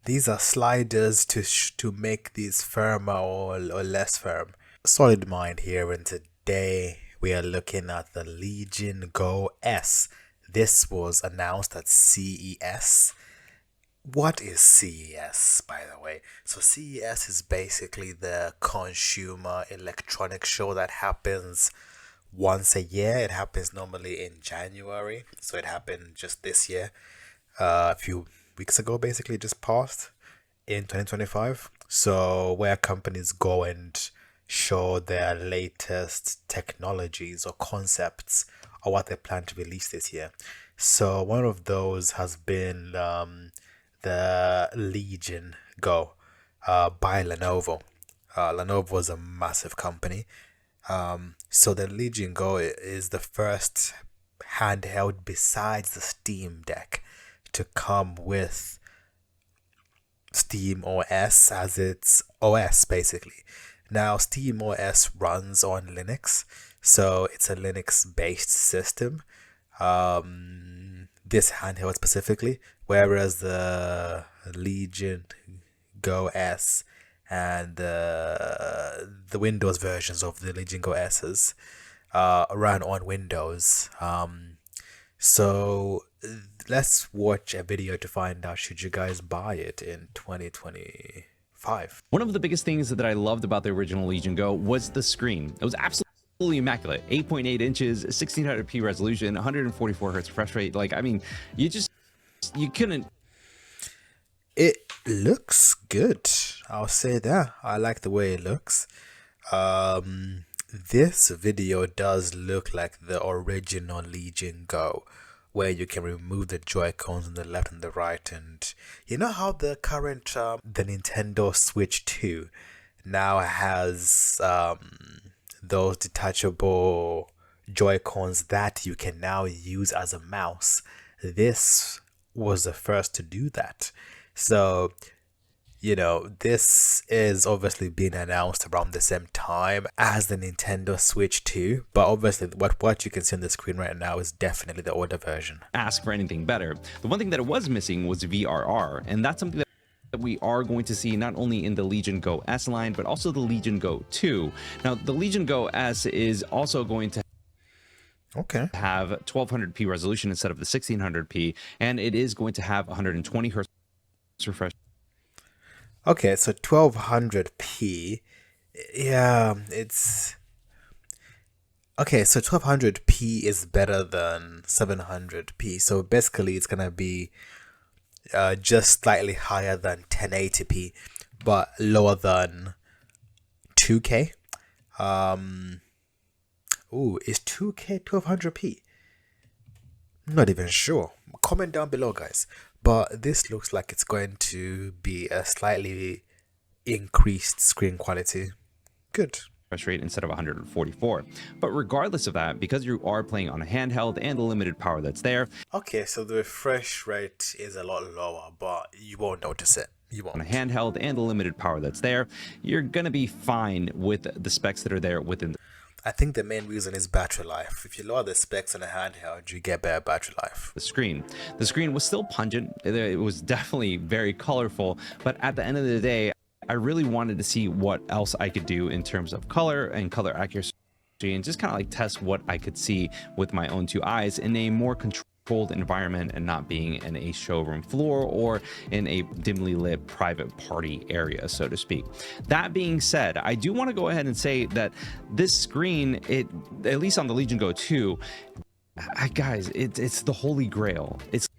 These are sliders to make these firmer or less firm. Solid Mind here, and today we are looking at the Legion Go S. This was announced at CES. What is CES, by the way? So CES is basically the consumer electronics show that happens once a year. It happens normally in January, so it happened just this year, a few weeks ago, basically just passed in 2025. So where companies go and show their latest technologies or concepts or what they plan to release this year. So one of those has been the Legion Go by Lenovo. Lenovo is a massive company. So the Legion Go is the first handheld besides the Steam Deck to come with Steam OS as its OS, basically. Now, Steam OS runs on Linux, so it's a Linux based system. This handheld specifically, whereas the Legion Go S and the Windows versions of the Legion Go S's run on Windows. So let's watch a video to find out should you guys buy it in 2025. One of the biggest things that I loved about the original Legion Go was the screen. It was absolutely immaculate. 8.8 inches, 1600p resolution, 144 hertz refresh rate. Like, I mean, you couldn't. It looks good. I'll say that. I like the way it looks. This video does look like the original Legion Go, where you can remove the Joy-Cons on the left and the right, and you know how the current the Nintendo Switch 2 now has those detachable Joy-Cons that you can now use as a mouse. This was the first to do that. So, you know, this is obviously being announced around the same time as the Nintendo Switch 2, but obviously what you can see on the screen right now is definitely the older version. Ask for anything better. The one thing that it was missing was VRR, and that's something that we are going to see not only in the Legion Go S line, but also the Legion Go 2. Now, the Legion Go S is also going to have 1200p resolution instead of the 1600p, and it is going to have 120 hertz refresh. Okay, so 1200p, yeah, it's okay. So 1200p is better than 700p. So basically, it's gonna be just slightly higher than 1080p, but lower than 2K. Ooh, is 2K 1200p? I'm not even sure. Comment down below, guys. But this looks like it's going to be a slightly increased screen quality. Good. Refresh rate instead of 144. But regardless of that, because you are playing on a handheld and the limited power that's there. Okay, so the refresh rate is a lot lower, but you won't notice it. You won't. On a handheld and the limited power that's there, you're going to be fine with the specs that are there within. I think the main reason is battery life. If you lower the specs on a handheld, you get better battery life. The screen was still pungent. It was definitely very colorful, but at the end of the day, I really wanted to see what else I could do in terms of color and color accuracy, and just kind of like test what I could see with my own two eyes in a more controlled environment and not being in a showroom floor or in a dimly lit private party area, so to speak. That being said, I do want to go ahead and say that this screen, at least on the Legion Go 2, guys, it's the holy grail. It's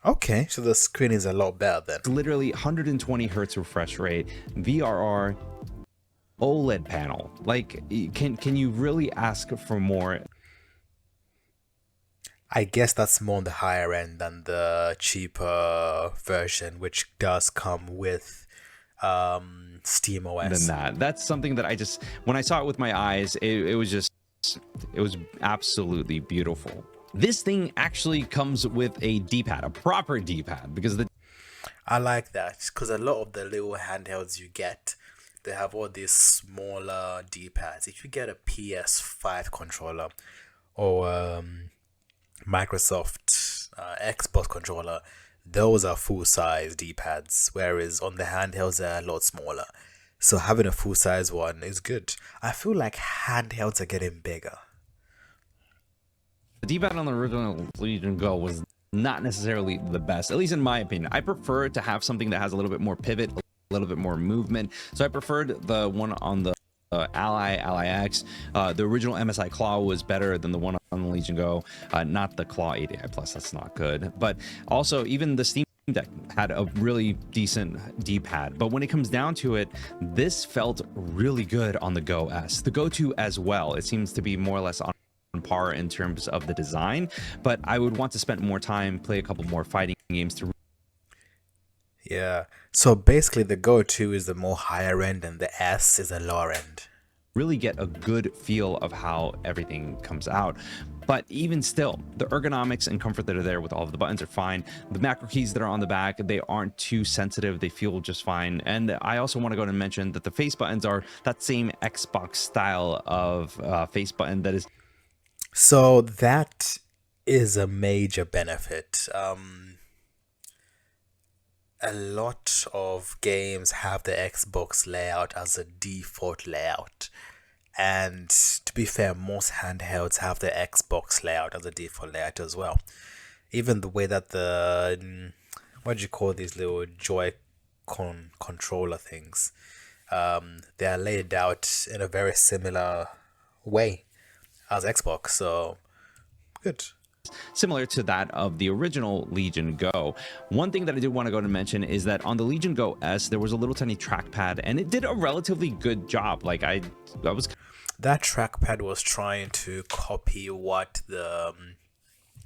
okay, so the screen is a lot better then. Literally 120 hertz refresh rate, VRR, OLED panel. Like, can you really ask for more? I guess that's more on the higher end than the cheaper version, which does come with Steam OS. Than that. That's something that I just, when I saw it with my eyes, it was absolutely beautiful. This thing actually comes with a D-pad, a proper D-pad, because I like that, because a lot of the little handhelds you get, they have all these smaller D-pads. If you get a PS5 controller or Microsoft Xbox controller, those are full-size D-pads, whereas on the handhelds they're a lot smaller. So having a full-size one is good. I feel like handhelds are getting bigger. The D-pad on the original Legion Go was not necessarily the best, at least in my opinion. I prefer to have something that has a little bit more pivot, a little bit more movement. So I preferred the one on the Ally X. The original MSI Claw was better than the one on the Legion Go, not the Claw 80i Plus. That's not good. But also, even the Steam Deck had a really decent D-pad. But when it comes down to it, this felt really good on the Go S. The Go 2 as well. It seems to be more or less on par in terms of the design, but I would want to spend more time, play a couple more fighting games to. Yeah. So basically, the Go 2 is the more higher end, and the S is a lower end. Really get a good feel of how everything comes out. But even still, the ergonomics and comfort that are there with all of the buttons are fine. The macro keys that are on the back, they aren't too sensitive. They feel just fine. And I also want to go and mention that the face buttons are that same Xbox style of face button that is. So that is a major benefit. A lot of games have the Xbox layout as a default layout. And to be fair, most handhelds have the Xbox layout as a default layout as well. Even the way that what do you call these little Joy-Con controller things? They are laid out in a very similar way as Xbox, so good. Similar to that of the original Legion Go. One thing that I did want to go and mention is that on the Legion Go S, there was a little tiny trackpad, and it did a relatively good job. Like I was. That trackpad was trying to copy what the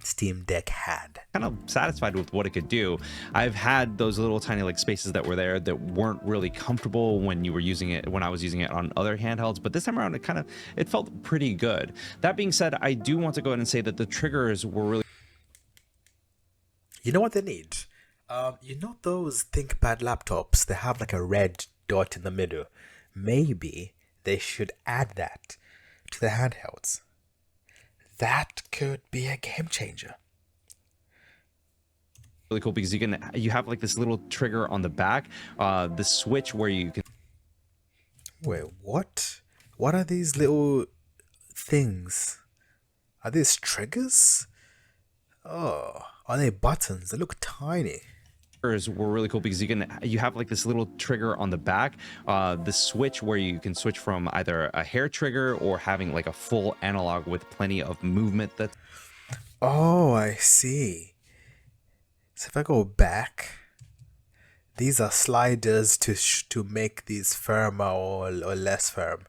Steam Deck had. Kind of satisfied with what it could do. I've had those little tiny like spaces that were there that weren't really comfortable when you were using it, when I was using it on other handhelds, but this time around it felt pretty good. That being said, I do want to go ahead and say that the triggers were really. You know what they need? You know those ThinkPad laptops? They have like a red dot in the middle. Maybe they should add that to the handhelds. That could be a game changer. Really cool because you have like this little trigger on the back, the switch where you can. Wait, what? What are these little things? Are these triggers? Oh, are they buttons? They look tiny. Were really cool because you have like this little trigger on the back, the switch where you can switch from either a hair trigger or having like a full analog with plenty of movement. That. Oh, I see. So if I go back, these are sliders to make these firmer or less firm,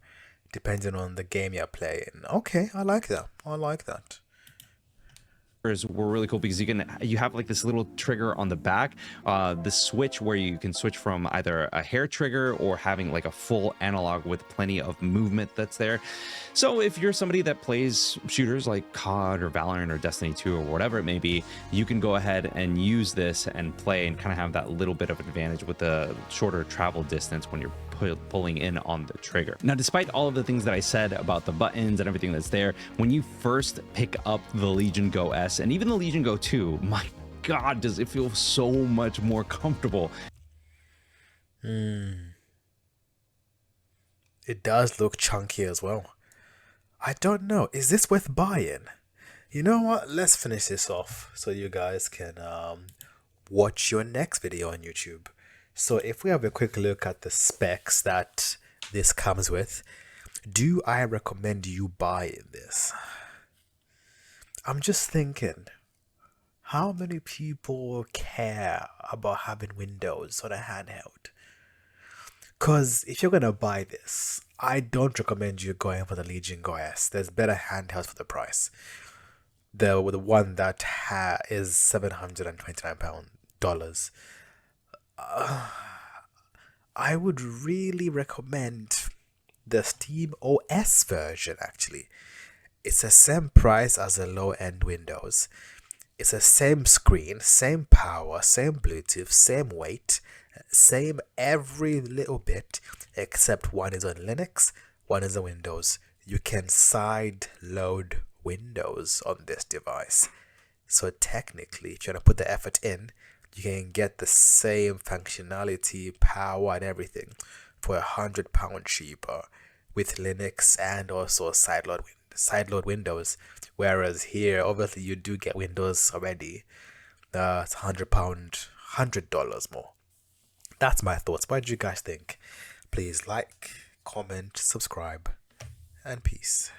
depending on the game you're playing. Okay, I like that. I like that. Were really cool because you have like this little trigger on the back, the switch where you can switch from either a hair trigger or having like a full analog with plenty of movement that's there. So if you're somebody that plays shooters like COD or Valorant or Destiny 2 or whatever it may be, you can go ahead and use this and play and kind of have that little bit of advantage with the shorter travel distance when you're pulling in on the trigger. Now, despite all of the things that I said about the buttons and everything that's there, when you first pick up the Legion Go S and even the Legion Go 2, my God, does it feel so much more comfortable. It does look chunky as well. I don't know. Is this worth buying? You know what? Let's finish this off so you guys can watch your next video on YouTube. So if we have a quick look at the specs that this comes with, do I recommend you buying this? I'm just thinking, how many people care about having Windows on a handheld? Because if you're going to buy this, I don't recommend you going for the Legion Go S. There's better handhelds for the price. The one that is $729. I would really recommend the Steam OS version, actually. It's the same price as a low-end Windows. It's the same screen, same power, same Bluetooth, same weight, same every little bit, except one is on Linux, one is on Windows. You can side load Windows on this device. So technically, if you want to put the effort in, you can get the same functionality, power, and everything for £100 cheaper with Linux and also sideload Windows. Whereas here, obviously, you do get Windows already. It's $100 more. That's my thoughts. What do you guys think? Please like, comment, subscribe, and peace.